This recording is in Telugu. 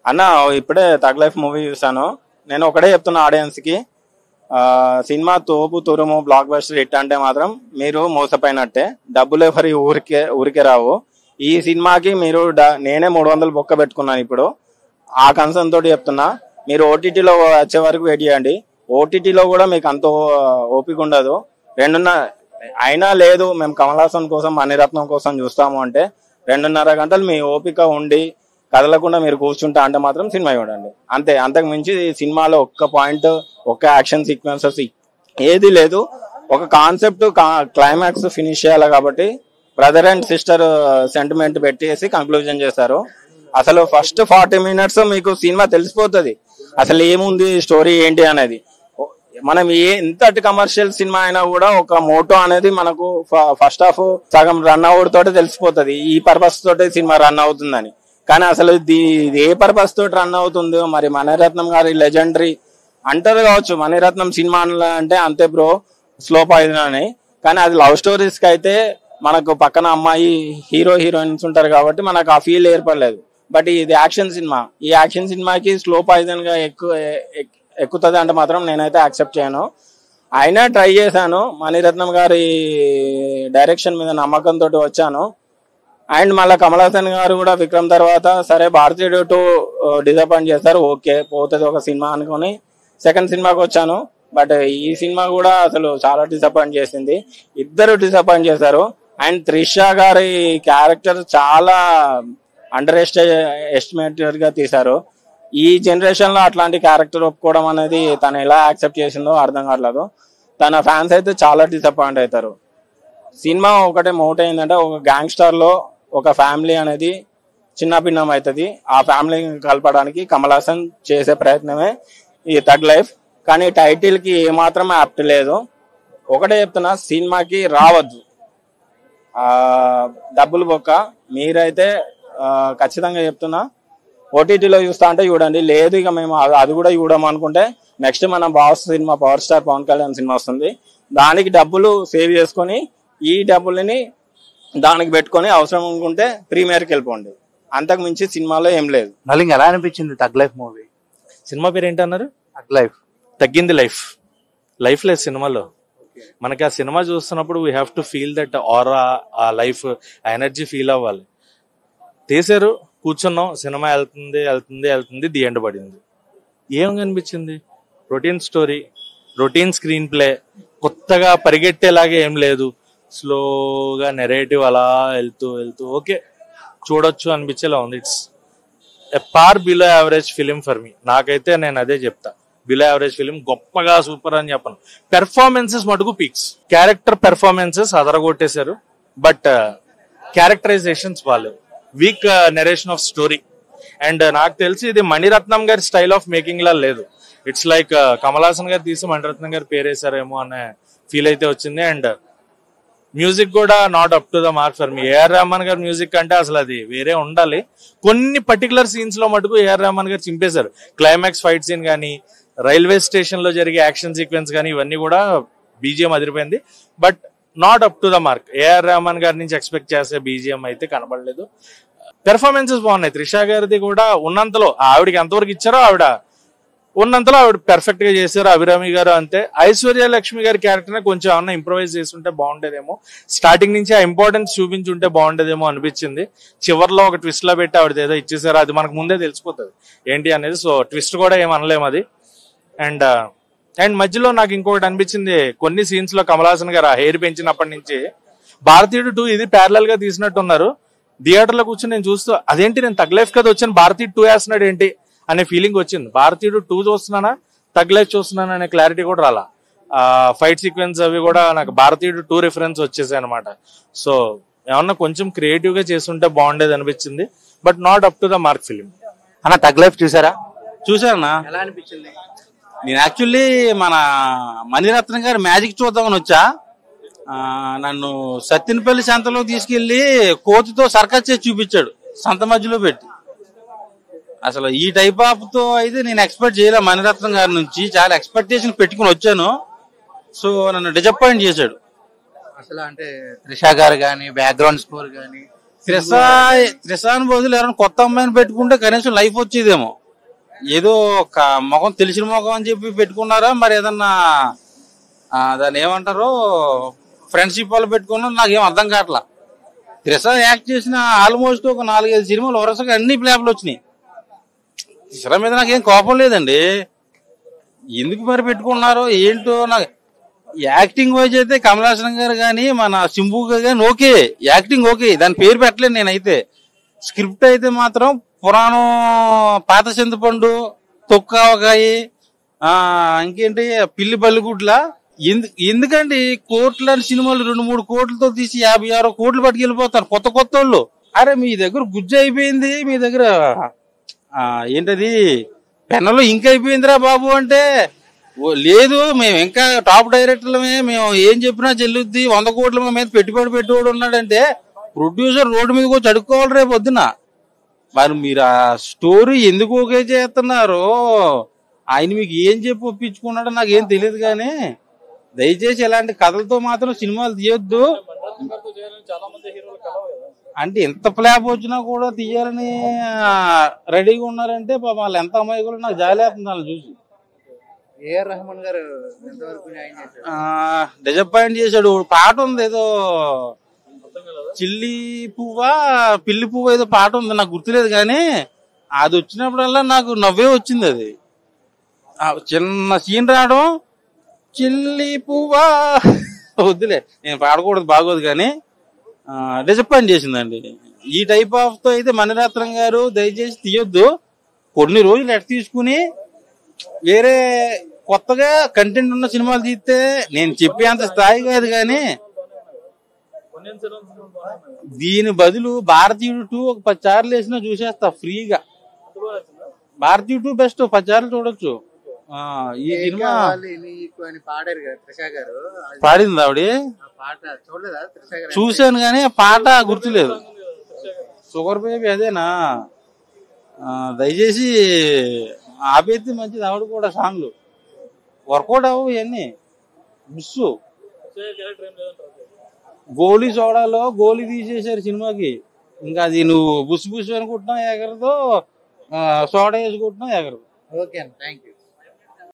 అన్న ఇప్పుడే తగ్ లైఫ్ మూవీ చూసాను. నేను ఒకటే చెప్తున్నా ఆడియన్స్ కి, సినిమా తోపు తురుము బ్లాక్ బస్టర్ హిట్ అంటే మాత్రం మీరు మోసపోయినట్టే. డబ్బులు ఎవరి ఊరికే రావు. ఈ సినిమాకి మీరు నేనే 300 బొక్క పెట్టుకున్నాను ఇప్పుడు. ఆ కన్సర్న్ తోటి చెప్తున్నా, మీరు ఓటీటీలో వచ్చే వరకు వెయిట్ చేయండి. ఓటీటీలో కూడా మీకు అంత ఓపిక ఉండదు. అయినా లేదు మేము కమల్ హాసన్ కోసం మణిరత్నం కోసం చూస్తాము అంటే 2.5 గంటలు మీ ఓపిక ఉండి కదలకుండా మీరు కూర్చుంటా అంటే మాత్రం సినిమా చూడండి అంతే. అంతకు మించి సినిమాలో ఒక్క పాయింట్, ఒక్క యాక్షన్ సీక్వెన్సెస్ ఏది లేదు. ఒక కాన్సెప్ట్ క్లైమాక్స్ ఫినిష్ చేయాలి కాబట్టి బ్రదర్ అండ్ సిస్టర్ సెంటిమెంట్ పెట్టేసి కంక్లూజన్ చేశారు. అసలు ఫస్ట్ 40 మినిట్స్ మీకు సినిమా తెలిసిపోతుంది అసలు ఏముంది స్టోరీ ఏంటి అనేది. మనం ఎంతటి కమర్షియల్ సినిమా అయినా కూడా ఒక మోటో అనేది మనకు ఫస్ట్ హాఫ్ సగం రన్ అవుట్ తోటి తెలిసిపోతుంది, ఈ పర్పస్ తోటి సినిమా రన్ అవుతుందని. కానీ అసలు ఇది ఏ పర్పస్ తోటి రన్ అవుతుందో మరి. మణిరత్నం గారి లెజెండరీ అంటారు కావచ్చు, మణిరత్నం సినిమా అంటే అంతే బ్రో స్లో పాయిజన్ అని. కానీ అది లవ్ స్టోరీస్ కి అయితే మనకు పక్కన అమ్మాయి హీరో హీరోయిన్స్ ఉంటారు కాబట్టి మనకు ఆ ఫీల్ ఏర్పడలేదు. బట్ ఇది యాక్షన్ సినిమా, ఈ యాక్షన్ సినిమాకి స్లో పాయిజన్ గా ఎక్కుతుంది అంటే మాత్రం నేనైతే యాక్సెప్ట్ చేయను. అయినా ట్రై చేశాను, మణిరత్నం గారి డైరెక్షన్ మీద నమ్మకంతో వచ్చాను. అండ్ మళ్ళీ కమల్ హాసన్ గారు కూడా విక్రమ్ తర్వాత సరే భారతీయుడు 2 డిసప్పాయింట్ చేస్తారు, ఓకే పోతుంది ఒక సినిమా అనుకుని సెకండ్ సినిమాకి వచ్చాను. బట్ ఈ సినిమా కూడా అసలు చాలా డిసప్పాయింట్ చేసింది, ఇద్దరు డిసప్పాయింట్ చేశారు. అండ్ త్రిష గారి క్యారెక్టర్ చాలా అండర్ ఎస్టిమేటెడ్ గా తీశారు. ఈ జనరేషన్ లో అట్లాంటి క్యారెక్టర్ ఒప్పుకోవడం అనేది తను ఎలా యాక్సెప్ట్ చేసిందో అర్థం కావట్లేదు. తన ఫ్యాన్స్ అయితే చాలా డిసప్పాయింట్ అవుతారు. సినిమా ఒకటే మోట్ ఏంటంటే ఒక గ్యాంగ్స్టర్ లో ఒక ఫ్యామిలీ అనేది చిన్న భిన్నం అవుతుంది. ఆ ఫ్యామిలీని కలపడానికి కమల్ హాసన్ చేసే ప్రయత్నమే ఈ థగ్ లైఫ్. కానీ టైటిల్ కి ఏమాత్రం యాప్ట్ లేదు. ఒకటే చెప్తున్నా, సినిమాకి రావద్దు, డబ్బులు బొక్క. మీరైతే ఖచ్చితంగా చెప్తున్నా ఓటీటీలో చూస్తా అంటే చూడండి, లేదు ఇక మేము అది కూడా చూడము అనుకుంటే నెక్స్ట్ మన boss cinema power star Pawan Kalyan cinema వస్తుంది, దానికి డబ్బులు సేవ్ చేసుకొని ఈ డబ్బులని దానికి పెట్టుకొని అవసరం అనుకుంటే ప్రీమియర్కి వెళ్ళిపోండి. అంతకు మించి సినిమాలో ఏం లేదు. మళ్ళీ ఎలా అనిపించింది థగ్ లైఫ్ మూవీ? సినిమా పేరు ఏంటన్నారు? Thug life. తగ్గింది లైఫ్ లేదు సినిమాలో. మనకి ఆ సినిమా చూస్తున్నప్పుడు we have to feel that aura, ఆ లైఫ్, ఆ ఎనర్జీ ఫీల్ అవ్వాలి. తీసారు, కూర్చున్నాం, సినిమా వెళ్తుంది, ది ఎండ్ పడింది. ఏం కనిపించింది? Routine story, routine screen play, కొత్తగా పరిగెట్టేలాగా ఏం లేదు. స్లోగా నెరేటివ్ అలా వెళ్తూ ఓకే చూడొచ్చు అనిపించేలా ఉంది. It's a par below average film for me. నాకైతే నేను అదే చెప్తా, బిలో యావరేజ్ ఫిలిం. గొప్పగా సూపర్ అని చెప్పను. పెర్ఫార్మెన్సెస్ మటుకు పీక్స్. క్యారెక్టర్ పెర్ఫార్మెన్సెస్ అదరగొట్టేశారు, బట్ క్యారెక్టరైజేషన్స్ బాగాలేవు. Weak narration of story. And నాకు తెలిసి ఇది మణిరత్నం గారి స్టైల్ ఆఫ్ మేకింగ్ లా లేదు. ఇట్స్ లైక్ కమల్ హాసన్ గారు తీసి మణిరత్నం గారు పేరేశారేమో అనే ఫీల్ అయితే వచ్చింది. అండ్ మ్యూజిక్ కూడా not up to the mark for me. AR Rahman గారి మ్యూజిక్ అంటే అసలు అది వేరే ఉండాలి. కొన్ని పర్టికులర్ సీన్స్ లో మటుకు ఏఆర్ రెహమాన్ గారు చింపేశారు. క్లైమాక్స్ ఫైట్ సీన్ కానీ, రైల్వే స్టేషన్ లో జరిగే యాక్షన్ సీక్వెన్స్ కానీ, ఇవన్నీ కూడా బీజిఎం అదిరిపోయింది. But not up to the mark. AR Rahman గారి నుంచి ఎక్స్పెక్ట్ చేసే బీజిఎం అయితే కనబడలేదు. పెర్ఫార్మెన్సెస్ బాగున్నాయి. త్రిష గారిది కూడా ఉన్నంతలో, ఆవిడకి ఎంతవరకు ఇచ్చారో ఆవిడ ఉన్నంతలో ఆవిడ పెర్ఫెక్ట్ గా చేశారు. అభిరామి గారు అంతే. ఐశ్వర్య లక్ష్మి గారి క్యారెక్టర్ కొంచెం ఏమన్నా ఇంప్రొవైజ్ చేస్తుంటే బాగుండేదేమో, స్టార్టింగ్ నుంచి ఆ ఇంపార్టెన్స్ చూపించుంటే బాగుండేదేమో అనిపించింది. చివరిలో ఒక ట్విస్ట్ లా పెట్టి ఆవిడ ఏదో ఇచ్చేసారు, అది మనకు ముందే తెలిసిపోతుంది ఏంటి అనేది. సో ట్విస్ట్ కూడా ఏమనలేము అది. అండ్ మధ్యలో నాకు ఇంకొకటి అనిపించింది, కొన్ని సీన్స్ లో కమల్ హాసన్ గారు హెయిర్ పెంచినప్పటి నుంచి భారతీయుడు 2 ఇది ప్యారలల్ గా తీసినట్టున్నారు. థియేటర్ లో కూర్చొని నేను చూస్తూ అదేంటి నేను థగ్ లైఫ్ కదా వచ్చాను, భారతీయుడు 2 వేస్తున్నాడు ఏంటి అనే ఫీలింగ్ వచ్చింది. భారతీయుడు 2 చూస్తున్నానా, థగ్ లైఫ్ చూస్తున్నానా అనే క్లారిటీ కూడా రాలా. ఫైట్ సీక్వెన్స్ అవి కూడా నాకు భారతీయుడు 2 రిఫరెన్స్ వచ్చేసాయి అనమాట. సో ఏమన్నా కొంచెం క్రియేటివ్ గా చేస్తుంటే బాగుండేది అనిపించింది. But not up to the mark film. అన్న థగ్ లైఫ్ చూసారా? చూసారన్నా. ఎలా అనిపించింది? నేను యాక్చువల్లీ మన మణిరత్నం గారి మ్యాజిక్ చూద్దామని వచ్చా. నన్ను సత్తినపల్లి సంతలో తీసుకెళ్లి కోతితో సర్కస్ చేసి చూపించాడు, సంత మధ్యలో పెట్టి. అసలు ఈ టైప్ ఆఫ్ తో అయితే నేను ఎక్స్పెక్ట్ చేయలే మణిరత్నం గారి నుంచి. చాలా ఎక్స్పెక్టేషన్ పెట్టుకుని వచ్చాను. సో నన్ను డిసప్పాయింట్ చేశాడు. అసలు అంటే త్రిష గారు కానీ, బ్యాక్గ్రౌండ్ స్కోర్ కానీ, త్రిషాన్ బదులు ఎవరైనా కొత్త అమ్మాయిని పెట్టుకుంటే కనీసం లైఫ్ వచ్చేదేమో. ఏదో ఒక ముఖం తెలిసిన ముఖం అని చెప్పి పెట్టుకున్నారా, మరి ఏదన్నా దాన్ని ఏమంటారు ఫ్రెండ్షిప్ వాళ్ళు పెట్టుకున్నా నాకేం అర్థం కావట్లా. త్రిష యాక్ట్ చేసిన ఆల్మోస్ట్ ఒక 4-5 సినిమాలు వరుసగా అన్ని ఫ్లాప్లు వచ్చినాయి. త్రిష మీద నాకేం కోపం లేదండి, ఎందుకు మరి పెట్టుకున్నారో ఏంటో. నాకు యాక్టింగ్ వైజ్ అయితే కమల్ హాసన్ గారు కానీ మన సింబు గారు కానీ ఓకే, యాక్టింగ్ ఓకే, దాని పేరు పెట్టలేదు నేనైతే. స్క్రిప్ట్ అయితే మాత్రం పురాణం, పాత చింతపండు, తొక్కావకాయ, ఇంకేంటి పిల్లి బల్లిగుడ్ల. ఎందుకండి కోట్ల సినిమాలు 2-3 కోట్లతో తీసి 56 కోట్లు పట్టుకెళ్ళిపోతారు కొత్త కొత్త వాళ్ళు. అరే మీ దగ్గర గుజ్జు అయిపోయింది, మీ దగ్గర ఏంటది పెన్నులో ఇంక్ అయిపోయిందిరా బాబు అంటే లేదు, మేము ఇంకా టాప్ డైరెక్టర్లమే, మేము ఏం చెప్పినా చెల్లుద్ది, 100 కోట్ల మీద పెట్టుబడి పెట్టేవాడు ఉన్నాడంటే ప్రొడ్యూసర్ రోడ్డు మీదకి వచ్చి అడుక్కోవాలి రేపు పొద్దున. మరి మీరు ఆ స్టోరీ ఎందుకు ఓకే చేస్తున్నారు, ఆయన మీకు ఏం చెప్పి ఒప్పించుకున్నాడో నాకేం తెలియదు. కానీ దయచేసి ఇలాంటి కథలతో మాత్రం సినిమాలు తీయొద్దు. అంటే ఎంత ఫ్లాప్ వచ్చినా కూడా తీయాలని రెడీగా ఉన్నారంటే పాపం వాళ్ళు ఎంత అమాయకులు, నాకు జాలేస్తుంది వాళ్ళు చూసి. ఏఆర్ రెహమాన్ గారు డిసప్పాయింట్ చేశాడు. పాట ఉంది ఏదో చిల్లి పువ్వా పిల్లి పువ్వు ఏదో పాట ఉంది, నాకు గుర్తులేదు. కానీ అది వచ్చినప్పుడల్లా నాకు నవ్వే వచ్చింది. అది చిన్న సీన్ రావడం, చిల్లి పువ్వా వద్దులే నేను పాడకూడదు, బాగోదు. కానీ డిసప్పాయింట్ చేసిందండి. ఈ టైప్ ఆఫ్ తో అయితే మణిరత్నం గారు దయచేసి తీయొద్దు. కొన్ని రోజులు ఎట్ తీసుకుని వేరే కొత్తగా కంటెంట్ ఉన్న సినిమాలు తీస్తే నేను చెప్పేంత స్థాయి కాదు. కానీ దీని బదులు భారతీయుడు 2 ఒక 10 సార్లు వేసినా చూసేస్తా ఫ్రీగా. భారతీయుడు 2 బెస్ట్, 10 సార్లు చూడొచ్చు. ఈ సినిమా పాడారు కదా త్రిష గారు, పాడింది ఆవిడ, పాట చూడలేదా త్రిష గారు? చూశాను కానీ పాట గుర్తులేదు. షుగర్ బేబీ అదేనా? దయచేసి ఆపేస్తే మంచిది. ఆవిడ కూడా సాంగ్లు వర్కౌట్ అవ్వవు, ఇవన్నీ మిస్సు. గోలీ సోడాలో గోలీ తీసేశారు సినిమాకి. ఇంకా అది నువ్వు బుస్ బుస్ అనుకుంటున్నావు ఎగరదు, సోడా వేసుకుంటున్నావు ఎగరదు. ఓకే అండి, థ్యాంక్ యూ.